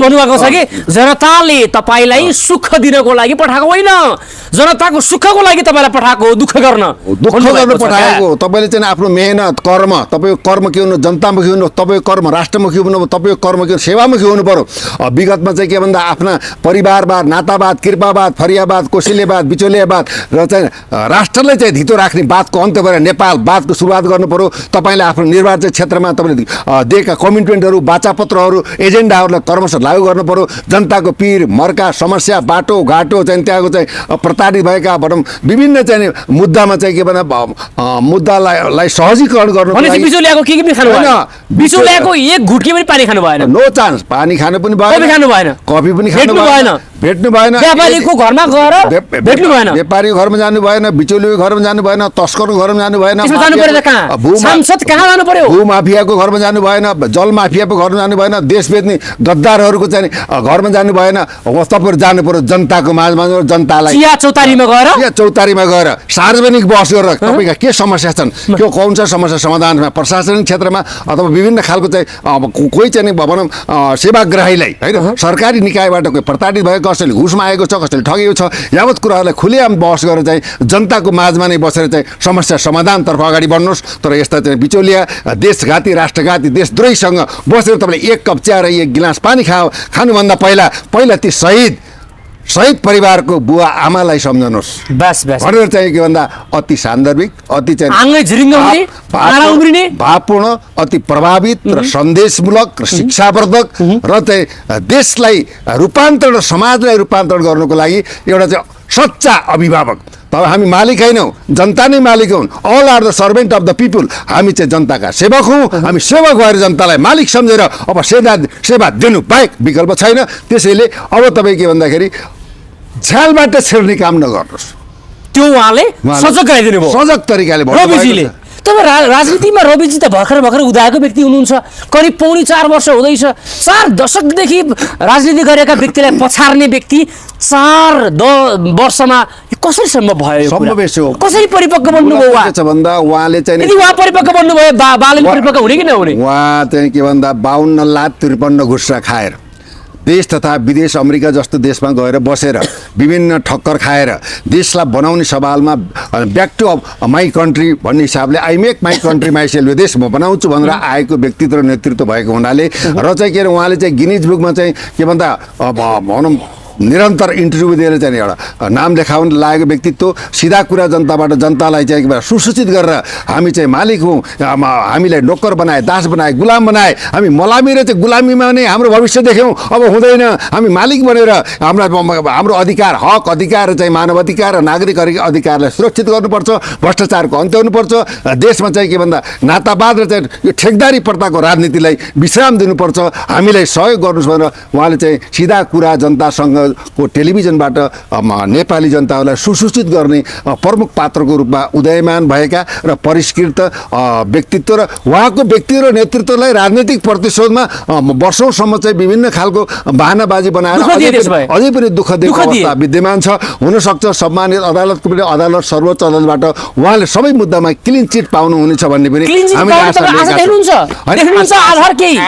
भन्नुभएको छ कि जनताले तपाईँलाई सुख दिनको लागि पठाएको होइन, जनताको सुखको लागि तपाईँलाई पठाएको हो, दुःख गर्न पठाएको। तपाईँले चाहिँ आफ्नो मेहनत, कर्म, तपाईँको कर्म के हुनु, जनतामुखी हुनु, तपाईँको कर्म राष्ट्रमुखी हुनु, तपाईँको कर्म के सेवामुखी हुनु पर्यो। विगतमा चाहिँ के भन्दा आफ्ना परिवारवाद, नातावाद, कृपावाद, फरियावाद, कोसिलेवाद, बिचौलियावाद बात र चाहिँ राष्ट्रलाई चाहिँ धितो राख्ने बातको अन्त्य गरेर नेपाल बातको सुरुवात गर्नु पर्यो। तपाईँले आफ्नो निर्वाचन क्षेत्रमा तपाईँले दिएका कमिटमेन्टहरू बाचापत्रहरू एजेन्डाहरूलाई क्रमशः लागू गर्नु पर्यो। जनताको पीर मर्का समस्या बाटोघाटो चाहिँ त्यहाँको चाहिँ प्रताडित भएका भनौँ विभिन्न चाहिँ मुद्दामा चाहिँ के भन्दा मुद्दालाई सहजीकरण गर्नु बिचौलियाको के पनि खानु भएन, बिचौलियाको एक घुटकी पनि पानी खानु भएन, नो चान्स। पानी खानु पनि भएन, कफी खानु भएन, कफी पनि खानु भएन, भेट्नु भएन, व्यापारीको घरमा गएर भेट्नु भएन, व्यापारीको घरमा जानु भएन, बिचौलियाको घरमा जानु भएन, तस्करको घरमा जानु भएन, सांसद कहाँ जानु पर्यो, भूमाफियाको घरमा जानु भएन, जल माफियाको घरमा जानु भएन, देश बेच्ने गद्दारहरूको चाहिँ घरमा जानु भएन। तपाईँहरू जानु पर्यो जनताको माझमा, जनतालाई चिया चौतारीमा गएर सार्वजनिक बहस गरेर तपाईँका के समस्या छन्, के कौन सा समस्या समाधानमा प्रशासनिक क्षेत्रमा अथवा विभिन्न खालको चाहिँ कोही चाहिँ भनौँ सेवाग्राहीलाई होइन सरकारी निकायबाट कोही प्रताडित भएको, कसैले घुसमा आएको छ, कसैले ठगेको छ, यावत कुराहरूलाई खुलेआम बहस गरेर चाहिँ जनताको माझमा नै बसेर चाहिँ समस्या समाधानतर्फ अगाडि बढ्नुहोस्। तर यस्ता चाहिँ बिचौलिया देशघाती राष्ट्रघाती देशद्रोहीसँग बसेर तपाईँले एक कप चिया र एक गिलास पानी खानुभन्दा पहिला ती शहीद परिवारको बुवा आमालाई सम्झनुहोस् भनेर चाहिँ के भन्दा अति सान्दर्भिक, अति चाहिँ भावपूर्ण, अति प्रभावित र सन्देशमूलक र शिक्षावर्धक र चाहिँ देशलाई रूपान्तरण र समाजलाई रूपान्तरण गर्नुको लागि एउटा चाहिँ सच्चा अभिभावक। तब हामी मालिक होइनौँ, जनता नै मालिक हुन्। All are the servant of the people. हामी चाहिँ जनताका सेवक हौँ। हामी सेवक भएर जनतालाई मालिक सम्झेर अब सेवा दिनु बाहेक विकल्प छैन। त्यसैले अब तपाईँ के भन्दाखेरि झ्यालबाट छेड्ने काम नगर्नुहोस्। त्यो उहाँले सजग गराइदिनु भयो, सजग तरिकाले रविजीले। तर राजनीतिमा रविजी त भर्खर उदाएको व्यक्ति हुनुहुन्छ, करिब पौनी 4 वर्ष हुँदैछ। 4 दशकदेखि राजनीति गरेका व्यक्तिलाई पछार्ने व्यक्ति 4 वर्षमा कसरी सम्भव भयो? कसरी परिपक्व बन्नुभयो उहाँले चाहिँ? यदि उहाँ परिपक्व बन्नुभयो, बाले परिपक्व हुने कि नहुने? उहाँ चाहिँ के भन्दा 52 लाख 53 घुस्रा खाएर देश तथा विदेश अमेरिका जस्तो देशमा गएर बसेर विभिन्न ठक्कर खाएर देशलाई बनाउने सवालमा ब्याक टु माई कन्ट्री भन्ने हिसाबले I make my country my self, देश म बनाउँछु भनेर आएको व्यक्तित्व र नेतृत्व भएको हुनाले र चाहिँ के अरे उहाँले चाहिँ गिनिज बुकमा चाहिँ के भन्दा भनौँ निरन्तर इन्टरभ्यू दिएर चाहिँ एउटा नाम लेखाउन लागेको व्यक्तित्व, सिधा कुरा जनताबाट जनतालाई चाहिँ एकबार सुसूचित गरेर हामी चाहिँ मालिक हौँ, हामीलाई नोकर बनाए, दास बनाए, गुलाम बनाए, हामी मलामी र चाहिँ गुलामीमा नै हाम्रो भविष्य देख्यौँ। अब हुँदैन, हामी मालिक बनेर हाम्रो अधिकार, हक अधिकार चाहिँ मानव अधिकार र नागरिक अधिकारलाई सुरक्षित गर्नुपर्छ, भ्रष्टाचारको अन्त्य हुनुपर्छ, देशमा चाहिँ के भन्दा नातावाद र चाहिँ यो ठेकदारी प्रथाको राजनीतिलाई विश्राम दिनुपर्छ, हामीलाई सहयोग गर्नुहोस् भनेर उहाँले चाहिँ सिधा कुरा जनतासँग को टेलिभिजनबाट नेपाली जनताहरूलाई सुसूचित गर्ने प्रमुख पात्रको रूपमा उदयमान भएका र परिष्कृत व्यक्तित्व र उहाँको व्यक्तित्व र नेतृत्वलाई राजनीतिक प्रतिशोधमा वर्षौँसम्म चाहिँ विभिन्न खालको बहानाबाजी बनाएर अझै पनि दुःख दिएको अवस्था विद्यमान छ। हुनसक्छ सम्मानित अदालत सर्वोच्च अदालतबाट उहाँले सबै मुद्दामा क्लिन चिट पाउनुहुनेछ भन्ने पनि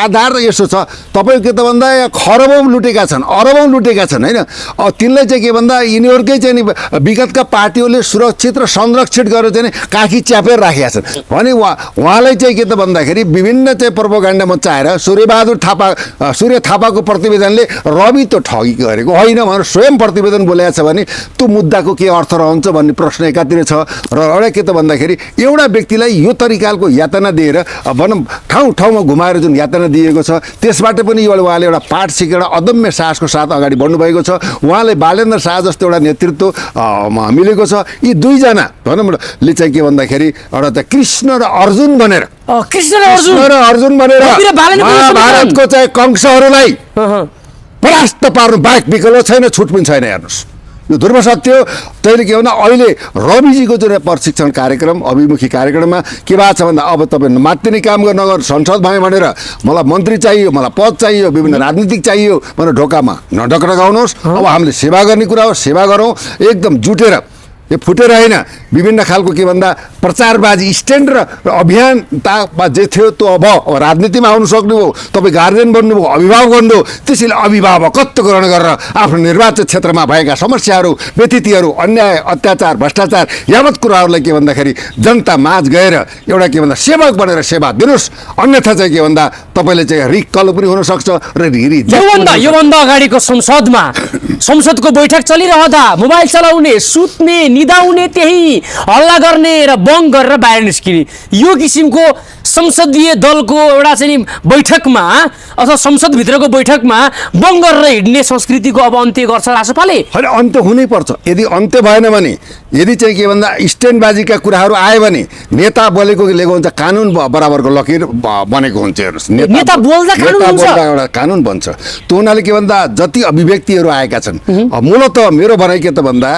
आधार यसो छ। तपाईँको के त भन्दा खरबौँ लुटेका छन्, अरबौँ लुटेका छन् होइन। तिनलाई चाहिँ के भन्दा यिनीहरूकै चाहिँ नि विगतका पार्टीहरूले सुरक्षित र संरक्षित गरेर चाहिँ काखी च्यापेर राखेका छन् भने उहाँलाई चाहिँ के त भन्दाखेरि विभिन्न चाहिँ प्रोपोगन्डा मचाएर सूर्य थापाको प्रतिवेदनले रवि त ठगी गरेको होइन भनेर स्वयं प्रतिवेदन बोलेको छ भने त्यो मुद्दाको के अर्थ रहन्छ भन्ने प्रश्न एकातिर छ। र एउटा के त भन्दाखेरि एउटा व्यक्तिलाई यो तरिकाको यातना दिएर भनौँ ठाउँ घुमाएर जुन यातना दिएको छ त्यसबाट पनि उहाँले एउटा पाठ सिकेर अदम्य साहसको साथ अगाडि बढ्नुभएको छ। उहाँले बालेन्द्र शाह जस्तो एउटा नेतृत्व मिलेको छ। यी दुईजना भनौँ ले चाहिँ के भन्दाखेरि एउटा चाहिँ कृष्ण र अर्जुन भनेर महाभारतको चाहिँ कंशहरूलाई परास्त पार्नु बाहेक विकल्प छैन, छुट पनि छैन। हेर्नुहोस् यो ध्रुव सत्य हो। तैँले के भन्दा अहिले रविजीको जुन प्रशिक्षण कार्यक्रम अभिमुखी कार्यक्रममा के भएको छ भन्दा अब तपाईँ मात्रै नै काम गर्न संसद भयो भनेर मलाई मन्त्री चाहियो, मलाई पद चाहियो, विभिन्न राजनीतिक चाहियो भनेर ढोकामा नडकडाउनुहोस्। अब हामीले सेवा गर्ने कुरा हो, सेवा गरौँ एकदम जुटेर, यो फुटेर होइन। विभिन्न खालको के भन्दा प्रचारबाजी स्ट्यान्ड र अभियानता जे थियो त्यो अब राजनीतिमा आउनु सक्नुभयो, तपाईँ गार्जियन बन्नुभयो, अभिभावक बन्नुभयो। त्यसैले अभिभावकत्व ग्रहण गरेर आफ्नो निर्वाचन क्षेत्रमा भएका समस्याहरू, व्यतिथिहरू, अन्याय, अत्याचार, भ्रष्टाचार यावत कुराहरूलाई के भन्दाखेरि जनता माझ गएर एउटा के भन्दा सेवक बनेर सेवा दिनुहोस्। अन्यथा चाहिँ के भन्दा तपाईँले चाहिँ रिकल पनि हुनसक्छ र योभन्दा अगाडिको संसदको बैठक चलिरहँदा मोबाइल चलाउने, सुत्ने, निदाउने त्यही हल्ला गर्ने र बङ गरेर बाहिर निस्किने यो किसिमको संसदीय दलको एउटा चाहिँ नि बैठकमा अथवा संसदभित्रको बैठकमा बङ गरेर हिँड्ने संस्कृतिको अब अन्त्य गर्छ राष्ट्रपाले। होइन, अन्त्य हुनैपर्छ। यदि अन्त्य भएन भने, यदि चाहिँ के भन्दा स्ट्यान्डबाजीका कुराहरू आयो भने नेता बोलेको हुन्छ, कानुन बराबरको लकीर बनेको हुन्छ। हेर्नुहोस्, नेता बोल्दा एउटा कानुन बन्छ। त्यो हुनाले के भन्दा जति अभिव्यक्तिहरू आएका छन्, मूलत मेरो भनाइ के त भन्दा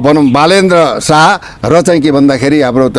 भनौँ बालेन्द्र शाह र चाहिँ के भन्दाखेरि हाम्रो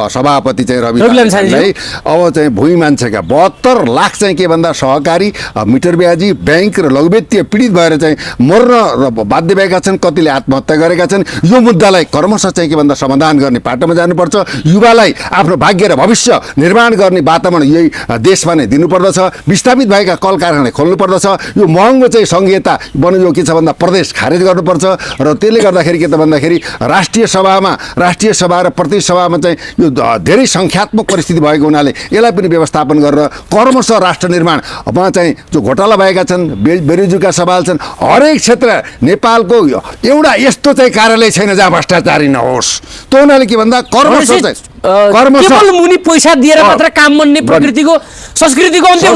सभापति चाहिँ रवि लामिछानेलाई अब चाहिँ भूमि मान्छेका 72 लाख चाहिँ के भन्दा सहकारी, मिटर ब्याजी, ब्याङ्क र लघुवित्तीय पीडित भएर चाहिँ मर्न र बाध्य भएका छन्, कतिले आत्महत्या गरेका छन्। यो मुद्दालाई क्रमशः चाहिँ के भन्दा समाधान गर्ने पाटोमा जानुपर्छ। युवालाई आफ्नो भाग्य र भविष्य निर्माण गर्ने वातावरण यही देशमा नै दिनुपर्दछ। विस्थापित भएका कल कारखाना खोल्नु पर्दछ। यो महँगो चाहिँ संहिता बन्यो यो के छ भन्दा प्रदेश खारेज गर्नुपर्छ र त्यसले गर्दाखेरि के त भन्दाखेरि राष्ट्रिय सभा र प्रतिनिधि सभामा चाहिँ यो धेरै सङ्ख्यात्मक परिस्थिति भएको हुनाले यसलाई पनि व्यवस्थापन गरेर क्रमशः राष्ट्र निर्माणमा चाहिँ जो घोटाला भएका छन्, बेरोजगारका सवाल छन्, हरेक क्षेत्र नेपालको एउटा यस्तो चाहिँ कार्यालय छैन जहाँ भ्रष्टाचारी नहोस्। त्यो हुनाले के भन्दा केवल मुनि पैसा दिएर मात्र काम बन्ने प्रकृतिको संस्कृतिको अन्त्य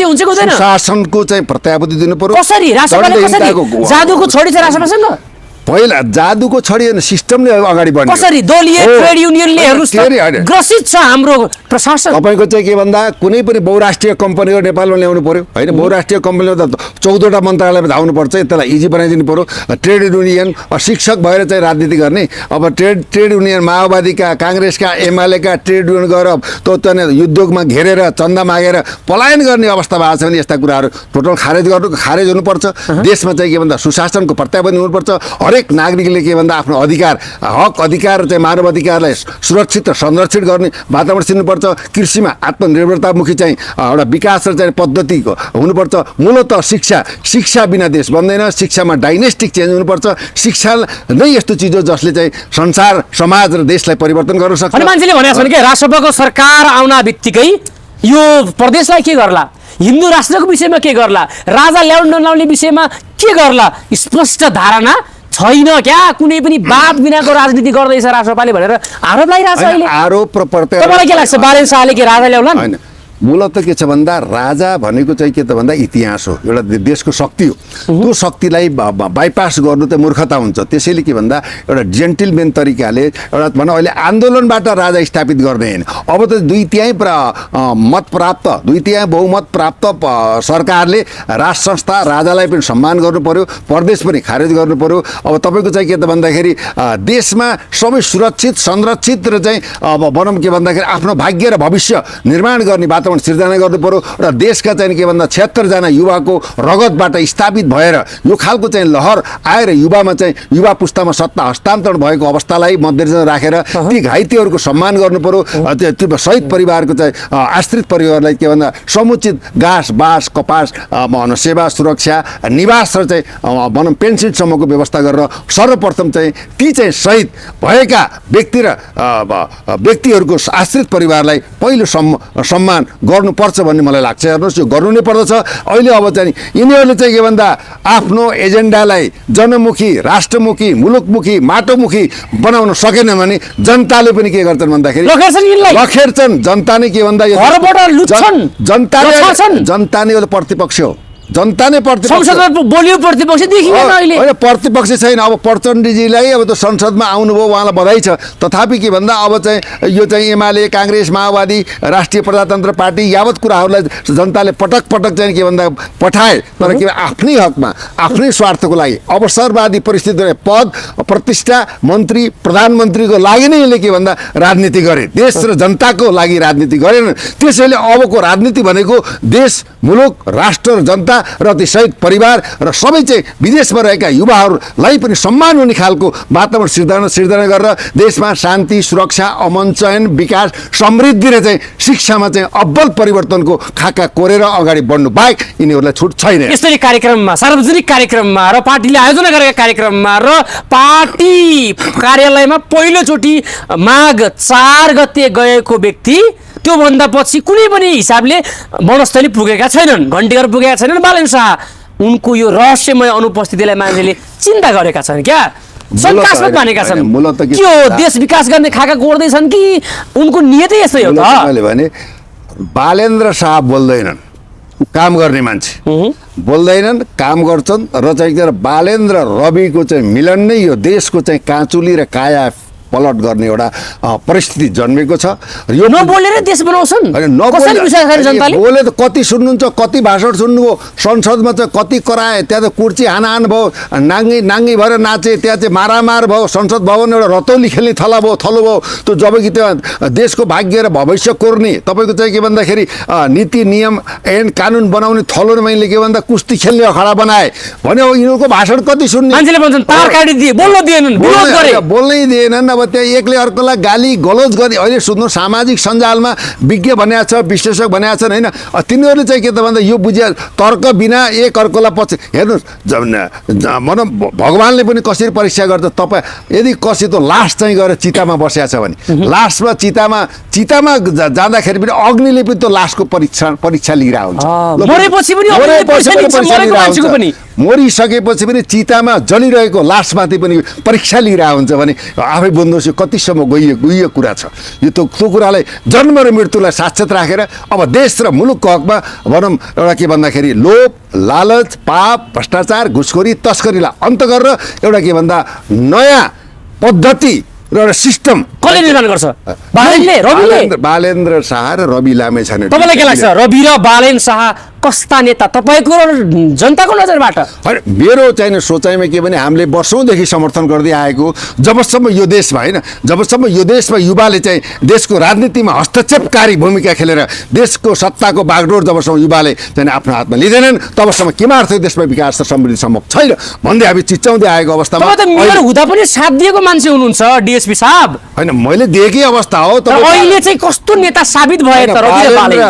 हुन्छ हुँदैन। शासनको चाहिँ प्रत्याभूति दिनु पर्यो। कसरी राष्ट्रपालले कसरी जादुको छोडी छ राष्ट्रपालसँग? पहिला जादुको छोडी सिस्टमले अगाडि बढ्यो। कसरी दलीय ट्रेड युनियनले हेर्नुस् ग्रसित छ हाम्रो प्रशासन। तपाईँको चाहिँ के भन्दा कुनै पनि बहुराष्ट्रिय कम्पनीहरू नेपालमा ल्याउनु पर्यो होइन। बहुराष्ट्रिय कम्पनीमा त 14वटा मन्त्रालयमा धाउनुपर्छ, त्यसलाई इजी बनाइदिनु पर्यो। ट्रेड युनियन शिक्षक भएर चाहिँ राजनीति गर्ने, अब ट्रेड युनियन माओवादीका, काङ्ग्रेसका, एमालेका ट्रेड युनियन गएर त्यो उद्योगमा घेरेर चन्दा मागेर पलायन गर्ने अवस्था भएको छ भने यस्ता कुराहरू टोटल खारेज हुनुपर्छ। देशमा चाहिँ के भन्दा सुशासनको प्रत्याभूति हुनुपर्छ। हरेक नागरिकले के भन्दा आफ्नो अधिकार, हक अधिकार चाहिँ मानव अधिकारलाई सुरक्षित र संरक्षित गर्ने वातावरण सिर्नुपर्छ। कृषिमा आत्मनिर्भरतामुखी चाहिँ एउटा विकास र चाहिँ पद्धतिको हुनुपर्छ। मूलतः शिक्षा बिना देश बन्दैन। शिक्षामा डाइनेस्टिक चेन्ज हुनुपर्छ। शिक्षा नै यस्तो चिज हो जसले चाहिँ संसार, समाज र देशलाई परिवर्तन गर्न सक्छ। अनि मान्छेले भनेको छ कि राष्ट्रपतिको सरकार आउन बित्तिकै यो प्रदेशलाई के गर्ला, हिन्दू राष्ट्रको विषयमा के गर्ला, राजा ल्याउन नलाउने विषयमा के गर्ला, स्पष्ट धारणा छैन क्या। कुनै पनि बात बिनाको राजनीति गर्दैछ राष्ट्रपालले भनेर आरोप लगाइरहेछ अहिले। आरोप र तपाईँलाई के लाग्छ बालेन्द्र शाहले के राजा ल्याउला? होइन, मूलत के छ भन्दा राजा भनेको चाहिँ के त भन्दा इतिहास हो, एउटा देशको शक्ति हो। त्यो शक्तिलाई बाइपास गर्नु त मूर्खता हुन्छ। त्यसैले के भन्दा एउटा जेन्टलमेन तरिकाले एउटा भनौँ अहिले आन्दोलनबाट राजा स्थापित गर्ने होइन। अब त 2/3 मत प्राप्त, 2/3 बहुमत प्राप्त सरकारले राज संस्था राजालाई पनि सम्मान गर्नु पर्यो, प्रदेश पनि खारेज गर्नु पर्यो। अब तपाईँको चाहिँ के त भन्दाखेरि देशमा सबै सुरक्षित, संरक्षित र चाहिँ अब भनौँ के भन्दाखेरि आफ्नो भाग्य र भविष्य निर्माण गर्ने वातावरण सिर्जना गर्नु पर्यो र देशका चाहिँ के भन्दा 76 जना युवाको रगतबाट स्थापित भएर यो खालको चाहिँ लहर आएर युवामा चाहिँ युवा पुस्तामा सत्ता हस्तान्तरण भएको अवस्थालाई मध्यनजर राखेर ती घाइतेहरूको सम्मान गर्नु पर्यो। त्यो शहीद परिवारको चाहिँ आश्रित परिवारलाई के भन्दा समुचित घाँस बाँस कपास सेवा सुरक्षा निवास र चाहिँ भनौँ पेन्सनसम्मको व्यवस्था गरेर सर्वप्रथम चाहिँ ती चाहिँ शहीद भएका व्यक्ति र व्यक्तिहरूको आश्रित परिवारलाई पहिलो सम्मान गर्नुपर्छ भन्ने मलाई लाग्छ। हेर्नुहोस्, यो गर्नु नै पर्दछ। अहिले अब चाहिँ यिनीहरूले चाहिँ के भन्दा आफ्नो एजेन्डालाई जनमुखी, राष्ट्रमुखी, मुलुकमुखी, माटोमुखी बनाउन सकेन भने जनताले पनि के गर्छन् भन्दाखेरि लखेर्छन्। जनता नै के भन्दा जनता नै प्रतिपक्ष हो। जनता नै प्रतिपक्ष छैन। अब प्रचण्डजीलाई अब त संसदमा आउनुभयो, उहाँलाई बधाई छ। तथापि के भन्दा अब चाहिँ यो चाहिँ एमाले, काङ्ग्रेस, माओवादी, राष्ट्रिय प्रजातन्त्र पार्टी यावत कुराहरूलाई जनताले पटक चाहिँ के भन्दा पठाए, तर के आफ्नै हकमा, आफ्नै स्वार्थको लागि अवसरवादी परिस्थितिले पद प्रतिष्ठा मन्त्री प्रधानमन्त्रीको लागि नै यसले के भन्दा राजनीति गरे, देश र जनताको लागि राजनीति गरेन। त्यसैले अबको राजनीति भनेको देश, मुलुक, राष्ट्र र जनता र ती शहीद परिवार र सबै चाहिँ विदेशमा रहेका युवाहरूलाई पनि सम्मान हुने खालको वातावरण सिर्जना गरेर देशमा शान्ति, सुरक्षा, अमन, चयन, विकास, समृद्धि र चाहिँ शिक्षामा चाहिँ अब्बल परिवर्तनको खाका कोरेर अगाडि बढ्नु बाहेक यिनीहरूलाई छुट छैन। यसरी कार्यक्रममा, सार्वजनिक कार्यक्रममा र पार्टीले आयोजना गरेका कार्यक्रममा र पार्टी कार्यालयमा पहिलोचोटि माघ 4 गते गएको व्यक्ति त्योभन्दा पछि कुनै पनि हिसाबले मनस्थली पुगेका छैनन्, घन्टीघर पुगेका छैनन्। बालेन्द्र शाह उनको यो रहस्यमय अनुपस्थितिलाई मान्छेले चिन्ता गरेका छन् क्या। शङ्कास्पद मानेका छन्। मूलत के के हो, देश विकास गर्ने खाका गोड्दैछन् कि उनको नियतै यस्तै हो त? मैले भने बालेन्द्र शाह बोल्दैनन्, काम गर्ने मान्छे बोल्दैनन्, काम गर्छन् र चाहिँ बालेन्द्र रविको चाहिँ मिलन नै यो देशको चाहिँ काँचुली र काया पलट गर्ने एउटा परिस्थिति जन्मेको छ। यो नबोलेर देश बनाउँछन्, कसरी विश्वास गर्ने जनताले? बोले त कति सुन्नुहुन्छ, कति भाषण सुन्नुभयो, संसदमा चाहिँ कति कराए, त्यहाँ त कुर्ची हानाहान भयो, नाङ्गी नाङ्गी भएर नाचे, त्यहाँ चाहिँ मारामार भयो, संसद भवन एउटा रतौली खेल्ने थलो भयो। त्यो जबकि त्यहाँ देशको भाग्य र भविष्य कोर्ने तपाईँको चाहिँ के भन्दाखेरि नीति नियम ऐन कानुन बनाउने थलो मैले के भन्दा कुस्ती खेल्ने अखाडा बनाए भने यिनीहरूको भाषण कति सुन्ने? मान्छेले भन्छन् तार काटिदिए, बोल्न दिएनन्, विरोध गरे, बोल्नै दिएनन्। अब त्यहाँ एकले अर्कोलाई गाली गलोज गर्ने अहिले सुन्नु सामाजिक सञ्जालमा विज्ञ भनेको छ, विश्लेषक भनेको छन् होइन, तिनीहरूले चाहिँ के त भन्दा यो बुझ्या तर्क बिना एक अर्कोलाई पछि हेर्नुहोस् भनौँ भगवान्ले पनि कसरी परीक्षा गर्छ। तपाईँ यदि कसै त लास्ट चाहिँ गएर चितामा बसेको छ भने लास्टमा चितामा जाँदाखेरि पनि अग्निले पनि त्यो लास्टको परीक्षा लिइरहेको हुन्छ। मरिसकेपछि पनि चितामा जलिरहेको लासमाथि पनि परीक्षा लिइरहेको हुन्छ भने आफै बुझ्नुहोस् यो कतिसम्म गइयो कुरा छ। यो त्यो कुरालाई जन्म र मृत्युलाई साक्षात राखेर अब देश र मुलुकको हकमा भनौँ एउटा के भन्दाखेरि लोभ लालच पाप भ्रष्टाचार घुसखोरी तस्करीलाई अन्त गरेर एउटा के भन्दा नयाँ पद्धति र एउटा सिस्टम कसले निर्माण गर्छ? बालेन्द्र शाह र रवि लामेछाने। तपाईँलाई के लाग्छ, रवि र बालेन्द्र शाह कस्ता नेता तपाईँको र जनताको नजरबाट? मेरो चाहिँ सोचाइमा के भने हामीले वर्षौँदेखि समर्थन गर्दै आएको जबसम्म यो देशमा होइन, जबसम्म यो देशमा युवाले चाहिँ देशको राजनीतिमा हस्तक्षेपकारी भूमिका खेलेर देशको सत्ताको बागडोर जबसम्म युवाले चाहिँ आफ्नो हातमा लिँदैनन् तबसम्म केमा अर्थ देशमा विकास र समृद्धि सम्भव छैन भन्दै हामी चिच्याउँदै आएको अवस्थामा मेयर हुँदा पनि साथ दिएको मान्छे हुनुहुन्छ डिएसपी साहब। होइन मैले देखेँ अवस्था हो। अहिले चाहिँ कस्तो नेता साबित भए त?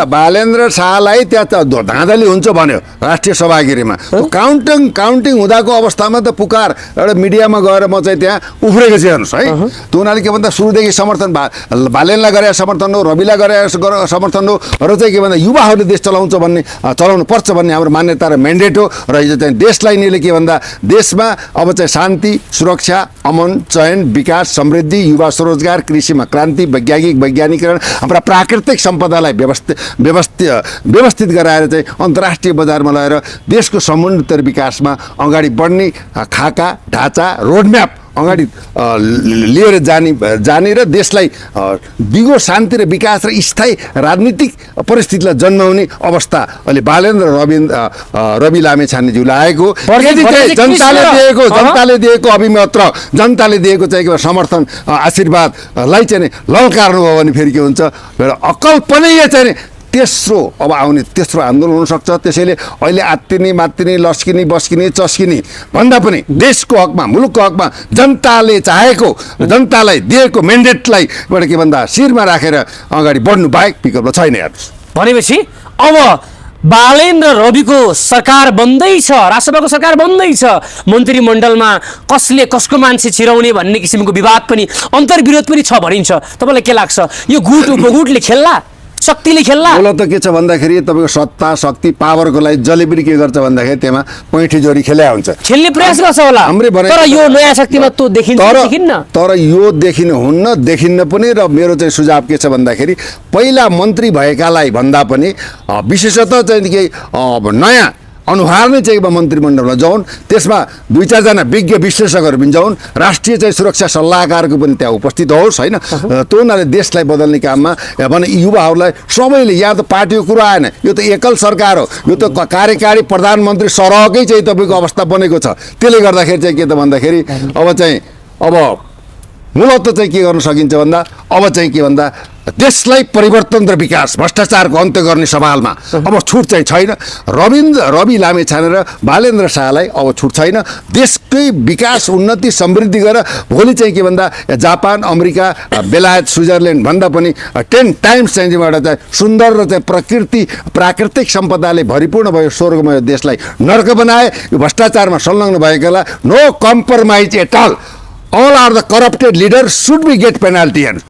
बालेन्द्र शाहलाई त्यहाँ धाँधली हुन्छ भन्यो राष्ट्रिय सभागिरीमा, काउन्टिङ हुँदाको अवस्थामा त पुकार एउटा मिडियामा गएर म चाहिँ त्यहाँ उफ्रेको छु हेर्नुहोस् है। त्यो उनीहरूले के भन्दा सुरुदेखि समर्थन बालेनलाई गरे समर्थन हो, रविलाई गरे समर्थन हो र चाहिँ के भन्दा युवाहरूले देश चलाउनु पर्छ भन्ने हाम्रो मान्यता र म्यान्डेट हो। र यो चाहिँ देशलाई यिनीहरूले के भन्दा देशमा अब चाहिँ शान्ति सुरक्षा अमन चयन विकास समृद्धि युवा स्वरोजगार कृषिमा क्रान्ति वैज्ञानिकरण हाम्रा प्राकृतिक सम्पदालाई व्यवस्थित गराएर चाहिँ अन्तर्राष्ट्रिय बजारमा लगेर देशको समुन्नत विकासमा अगाडि बढ्ने खाका ढाँचा रोडम्याप अगाडि लिएर जाने र देशलाई दिगो शान्ति र विकास र स्थायी राजनीतिक परिस्थितिलाई जन्माउने अवस्था अहिले बालेन्द्र रवि लामेछानेज्यूलाई आएको। जनताले दिएको अभिमत र जनताले दिएको चाहिँ समर्थन आशीर्वादलाई चाहिँ ललकार्नु भयो भने फेरि के हुन्छ, अकल्पनीय चाहिँ तेस्रो आन्दोलन हुनसक्छ। त्यसैले अहिले आत्तिनी मात्तिनी लस्किनी बस्किनी चस्किनी भन्दा पनि देशको हकमा मुलुकको हकमा जनताले चाहेको जनतालाई दिएको म्यान्डेटलाई एउटा के भन्दा शिरमा राखेर अगाडि बढ्नु बाहेक विकल्प छैन। भनेपछि अब बालेन्द्र रविको सरकार बन्दैछ, राष्ट्रसभाको सरकार बन्दैछ, मन्त्रीमण्डलमा कसले कसको मान्छे छिराउने भन्ने किसिमको विवाद पनि अन्तर्विरोध पनि छ भनिन्छ। तपाईँलाई के लाग्छ, यो गुट उपगुटले खेल्ला, शक्तिले खेल्ला? मूलत के छ भन्दाखेरि तपाईँको सत्ता शक्ति पावरको लागि जसले पनि के गर्छ भन्दाखेरि त्यसमा पैँठी जोरी खेल्या हुन्छ, खेल्ने प्रयास गर्छ होला। तर यो नयाँ शक्तिमा त्यो देखिन्न। तर यो देखिन्न पनि। र मेरो चाहिँ सुझाव के छ भन्दाखेरि पहिला मन्त्री भएकालाई भन्दा पनि विशेषतः चाहिँ के नयाँ अनुहार नै चाहिँ मन्त्रीमण्डलमा जाउन्, त्यसमा 2-4 जना विज्ञ विश्लेषकहरू पनि जाउन्, राष्ट्रिय चाहिँ सुरक्षा सल्लाहकारको पनि त्यहाँ उपस्थित होस् होइन। त्यो उनीहरूले देशलाई बदल्ने काममा भने युवाहरूलाई सबैले यहाँ त पार्टीको कुरा आएन, यो त एकल सरकार हो, यो त कार्यकारी प्रधानमन्त्री सरहकै चाहिँ तपाईँको अवस्था बनेको छ। त्यसले गर्दाखेरि चाहिँ के त भन्दाखेरि अब मूलत चाहिँ के गर्न सकिन्छ भन्दा अब चाहिँ के भन्दा देशलाई परिवर्तन र विकास भ्रष्टाचारको अन्त्य गर्ने सवालमा अब छुट चाहिँ छैन। रवि लामेछाने र बालेन्द्र शाहलाई अब छुट छैन। देशकै विकास उन्नति समृद्धि गरेर भोलि चाहिँ के भन्दा जापान अमेरिका बेलायत स्विजरल्यान्ड भन्दा पनि 10 टाइम्स चाहिँ एउटा चाहिँ सुन्दर र चाहिँ प्राकृतिक सम्पदाले भरिपूर्ण भयो स्वर्गमय देशलाई नर्क बनाए। यो भ्रष्टाचारमा संलग्न भएकालाई no compromise at all are the corrupted leaders should be get penalty.